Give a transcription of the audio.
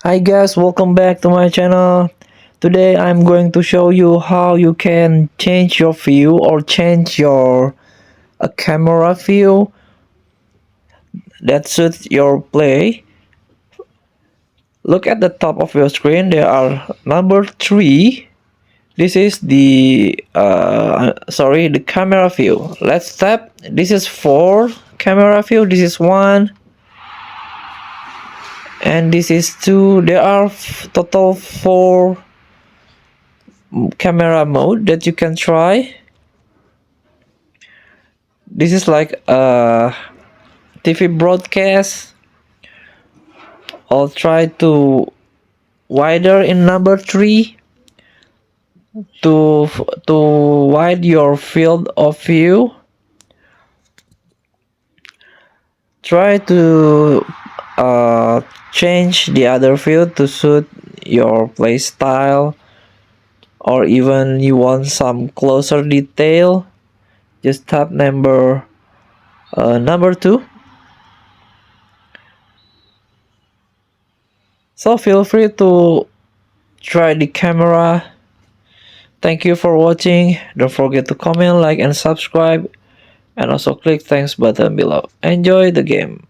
Hi guys, welcome back to my channel. Today I'm going to show you how you can change your view or change your camera view that suits your play. Look at the top of your screen, there are number 3. This is the the camera view. Let's tap. This is 4 camera view. This is 1 and this is 2. There are total 4 camera mode that you can try. This is like a TV broadcast. I'll try to wider in number 3 to wide your field of view. Try to change the other field to suit your play style, or even you want some closer detail, just tap number 2. So feel free to try the camera. Thank you for watching. Don't forget to comment, like and subscribe, and also click thanks button below. Enjoy the game.